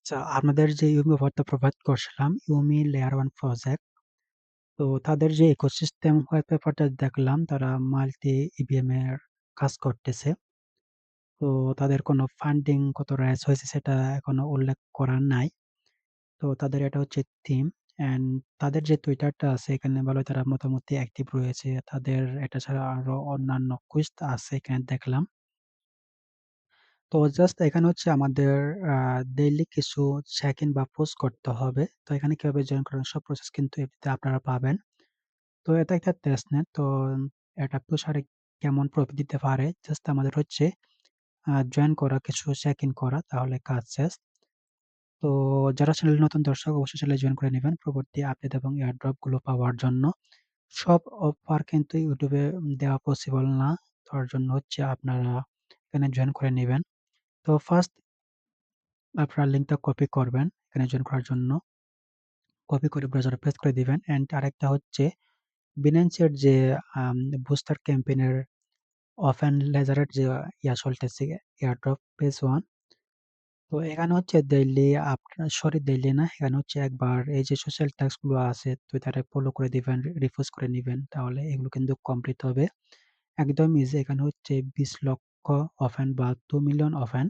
আচ্ছা, আমাদের যে ইউমি অফারটা প্রোভাইড করছিলাম, ইউমি লেয়ার 1 প্রজেক্ট। তো তাদের যে ইকোসিস্টেম হোয়াইট পেপারটা দেখলাম, তারা মাল্টি ইভিএম এর কাজ করতেছে। তো তাদের কোনো ফান্ডিং কত রাইজ হয়েছে সেটা এখনো উল্লেখ করা নাই। তো তাদের এটা হচ্ছে থিম। অ্যান্ড তাদের যে টুইটারটা আছে এখানে ভালো তারা মোটামুটি অ্যাক্টিভ রয়েছে। তাদের এটা ছাড়া আরো অন্যান্য কুইজ আছে এখানে দেখলাম। তো জাস্ট এখানে হচ্ছে আমাদের ডেইলি কিছু চেক ইন বা পোস্ট করতে হবে। তো এখানে কিভাবে জয়েন করার সব প্রসেস কিন্তু এটিতে আপনারা পাবেন। তো এটা একটা টেস্টনেট। তো এটা প্রসারে কেমন প্রফিট দিতে পারে জাস্ট আমাদের হচ্ছে জয়েন করা, কিছু চেক ইন করা, তাহলে কাজ শেষ। তো যারা চ্যানেলে নতুন দর্শক অবশ্যই চ্যানেলে জয়েন করে নিবেন পরবর্তী আপডেট এবং এয়ারড্রপ গুলো পাওয়ার জন্য। সব অফার কিন্তু ইউটিউবে দেওয়া পসিবল না। তার জন্য হচ্ছে আপনারা এখানে জয়েন করে নিবেন। তো ফার্স্ট আপনারা লিঙ্কটা কপি করবেন এখানে জয়েন করার জন্য। কপি করে ব্রাউজারে পেস্ট করে দিবেন। অ্যান্ড আরেকটা হচ্ছে Binance এর যে আম বুস্টার ক্যাম্পেইনের ওপেন লেজারের যে চলতেছে এয়ারড্রপ পেজ 1। তো এখানে হচ্ছে ডেইলি সরি ডেইলি না, এখানে হচ্ছে একবার এই যে সোশ্যাল ট্যাক্স গুলো আছে টুইটারে ফলো করে দিবেন, রিপোস্ট করে নিবেন। তাহলে এগুলো কিন্তু কমপ্লিট হবে। একদম ইজি। এখানে হচ্ছে 20 লক্ষ ওপেন বা 2 মিলিয়ন ওপেন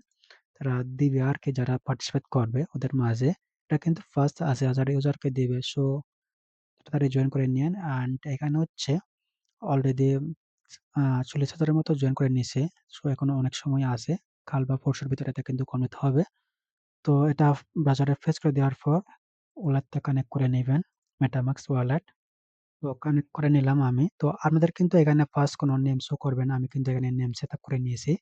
তারা দিবে আরকি, যারা পার্টিসিপেট করবে ওদের মাঝে। এটা কিন্তু ফার্স্ট ৮০,০০০ ইউজারকে দিবে। সো তাড়াতাড়ি জয়েন করে নিয়েন। অ্যান্ড এখানে হচ্ছে অলরেডি ৪০,০০০ এর মতো জয়েন করে নিছে। সো এখনো অনেক সময় আছে। কাল বা পরশুর ভিতরে এটা কিন্তু কমপ্লিট হবে। তো এটা ব্রাউজারে ফেচ করে দেওয়ার পর ওয়ালেটটা কানেক্ট করে নিবেন। MetaMask wallet. তো কানেক্ট করে নিলাম আমি। তো আপনাদের কিন্তু এখানে ফার্স্ট কোনো নেম শো করবে না। আমি কিন্তু এখানে নেম সেটআপ করে নিয়েছি।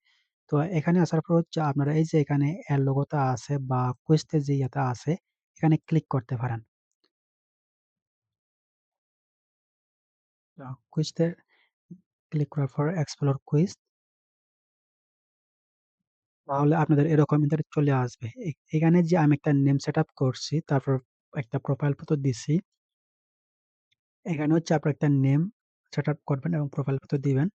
তো এখানে আসার পর হচ্ছে আপনারা এই যে এখানে এর লোগোটা আছে বা কুইজের যে ইয়েটা আছে, এখানে ক্লিক করতে পারেন। কুইজতে ক্লিক করার পর এক্সপ্লোর কুইজ, তাহলে আপনাদের এরকম ইন্টারফেস চলে আসবে। এখানে যে আমি একটা নেম সেটআপ করছি, তারপর একটা প্রোফাইল ফটো দিছি। এখানে হচ্ছে আপনার একটা নেম সেটআপ করবেন এবং প্রোফাইল ফটো দিবেন।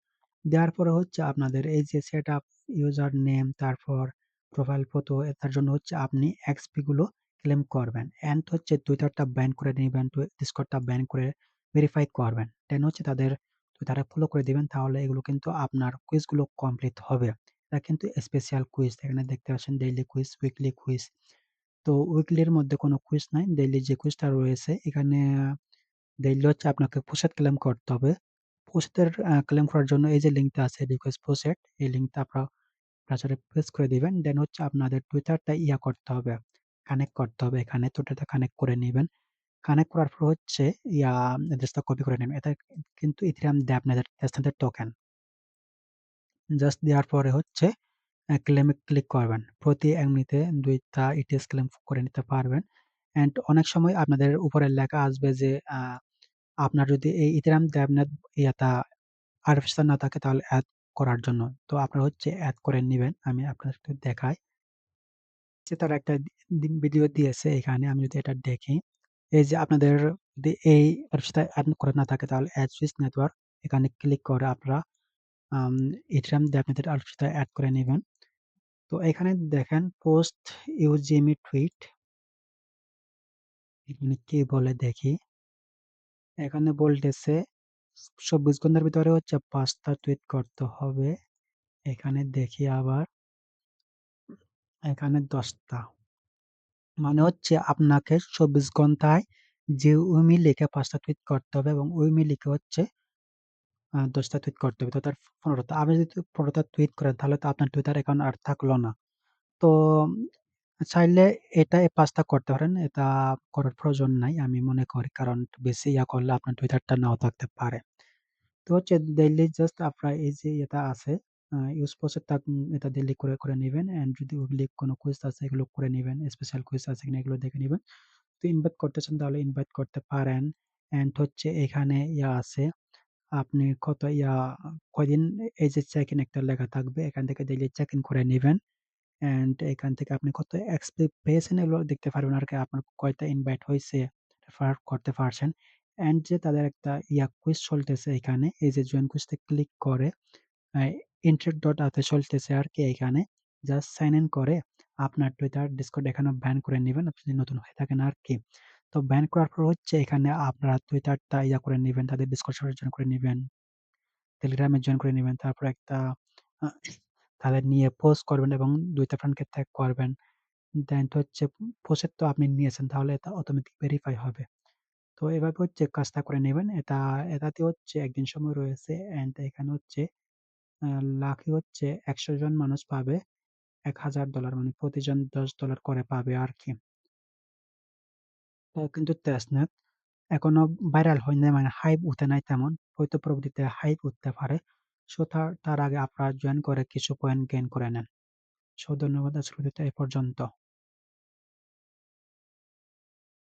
দেওয়ার পরে হচ্ছে আপনাদের এই যে সেটআপ ইউজার নেম, তারপর প্রোফাইল ফটো, তার জন্য হচ্ছে আপনি এক্সপি গুলো ক্লেম করবেন। অ্যান্ড হচ্ছে টুইটারটা ব্যান করে নিবেন, ডিসকর্ডটা ব্যান করে ভেরিফাই করবেন। দেন হচ্ছে তাদের টুইটারে ফলো করে দিবেন। তাহলে এগুলো কিন্তু আপনার কুইজ গুলো কমপ্লিট হবে। এটা কিন্তু স্পেশাল কুইজ। এখানে দেখতে পাচ্ছেন ডেইলি কুইজ, উইকলি কুইজ। তো উইকলির মধ্যে কোনো কুইজ নাই। ডেইলি যে কুইজটা রয়েছে এখানে ডেইলি হচ্ছে আপনাকে পোশাক ক্লেম করতে হবে। পোস্টের ক্লেম করার জন্য এই যে লিঙ্কটা আছে রিকোয়েস্ট পোস্টেড, এই লিঙ্কটা আপনারা ব্রাউজারে পেস্ট করে দিবেন। দেন হচ্ছে আপনাদের টুইটারটা করতে হবে, কানেক্ট করতে হবে এখানে। টুইটারটা কানেক্ট করে নিবেন। কানেক্ট করার পর হচ্ছে অ্যাড্রেসটা কপি করে নেবেন। এটা কিন্তু ইথেরিয়াম দেয় আপনাদের স্ট্যান্ডার্ড টোকেন। জাস্ট দেওয়ার পরে হচ্ছে ক্লেমে ক্লিক করবেন। প্রতি ১ মিনিটে ২ টা ইটিএস ক্লেম করে নিতে পারবেন। অ্যান্ড অনেক সময় আপনাদের উপরে লেখা আসবে যে আপনার যদি এই ইথেরিয়াম ডেভনেট ইয়াটা আর্টিফিশিয়াল না থাকে তাহলে এড করার জন্য। তো আপনারা হচ্ছে এড করে নিবেন। আমি আপনাদেরকে দেখাই। যে তারা একটা ভিডিও দিয়েছে এখানে, আমি যদি এটা দেখি, এই যে আপনাদের যদি এই আর্টিফিশিয়াল এড করা না থাকে তাহলে এড সুইচ নেটওয়ার্ক এখানে ক্লিক করে আপনারা আম ইথেরিয়াম ডেভনেটের আর্টিফিশিয়াল এড করে নিবেন। তো এখানে দেখেন পোস্ট ইউজিমি টুইট, এখানে কি বলে দেখি। এখানে বলতেছে ২৪ ঘন্টার ভিতরে হচ্ছে ৫ টা টুইট করতে হবে। এখানে দেখি আবার, এখানে ১০ টা। মানে হচ্ছে আপনাকে ২৪ ঘন্টায় যে উইমি লিখে ৫ টা টুইট করতে হবে এবং উইমি লিখে হচ্ছে ১০ টা টুইট করতে হবে। তো তার ১৫ টা। আপনি যদি ১৫ টা টুইট করেন তাহলে তো আপনার Twitter অ্যাকাউন্ট আর থাকলো না। তো চাইলে এটা এই ৫ টা করতে পারেন। এটা করার প্রয়োজন নাই আমি মনে করি। কারণ বেশি করলে আপনার Twitter টা নাও থাকতে পারে। তো হচ্ছে ডেইলি জাস্ট আপনার এই যে এটা আছে ইউজ প্রসেস টা এটা ডেইলি করে নিবেন। অ্যান্ড যদি উইকলি কোনো কুইজ আছে এগুলো করে নিবেন। স্পেশাল কুইজ আছে কিনা এগুলো দেখে নিবেন। তো ইনভাইট করতে চান তাহলে ইনভাইট করতে পারেন। অ্যান্ড হচ্ছে এখানে আছে, আপনি কত কয়দিন এই যে চেক ইন একটা লেখা থাকবে। এখান থেকে ডেইলি চেক ইন করে নিবেন। অ্যান্ড এখান থেকে আপনি কত এক্সপি পেয়েছেন এগুলো দেখতে পারবেন আরকি। আপনার কয়টা ইনভাইট হইছে, রেফার করতে পারছেন। অ্যান্ড যে তাদের একটা কুইজ চলতেছে এখানে। এই যে জয়েন কুইজটা ক্লিক করে আ ইন্টারেক্ট ডট আতে চলতেছে আরকি এখানে। জাস্ট সাইন ইন করে আপনার Twitter, Discord এখানেও ব্যান করে নিবেন আপনি যদি নতুন হয়ে থাকেন আরকি। তো ব্যান করার পর হচ্ছে এখানে আপনারা Twitter টা করে নিবেন, তাদের Discord সার্ভারে জয়েন করে নিবেন, Telegram এ জয়েন করে নিবেন। তারপর একটা আ তাদের নিয়ে পোস্ট করবেন এবং ২ টা ফ্রেন্ডকে ট্যাগ করবেন। দেন তো হচ্ছে পোস্ট তো আপনি নিয়েছেন তাহলে এটা অটোমেটিক ভেরিফাই হবে। তো এভাবে হচ্ছে কাজটা করে নিবেন। এটাতে হচ্ছে ১ দিন সময় রয়েছে অ্যান্ড এখানে হচ্ছে আ লাকি হচ্ছে ১০০ জন মানুষ পাবে $১,০০০ মানে প্রতিজন $১০ করে পাবে আরকি। তো কিন্তু তেজনেট এখনো ভাইরাল হয় নাই মানে হাইপ উঠে নাই তেমন। হয়তো পরবর্তীতে হাইপ উঠতে পারে। সো তার আগে আপনারা জয়েন করে কিছু পয়েন্ট গেইন করে নেন। সো ধন্যবাদ আজকের ভিডিওটা এ পর্যন্ত।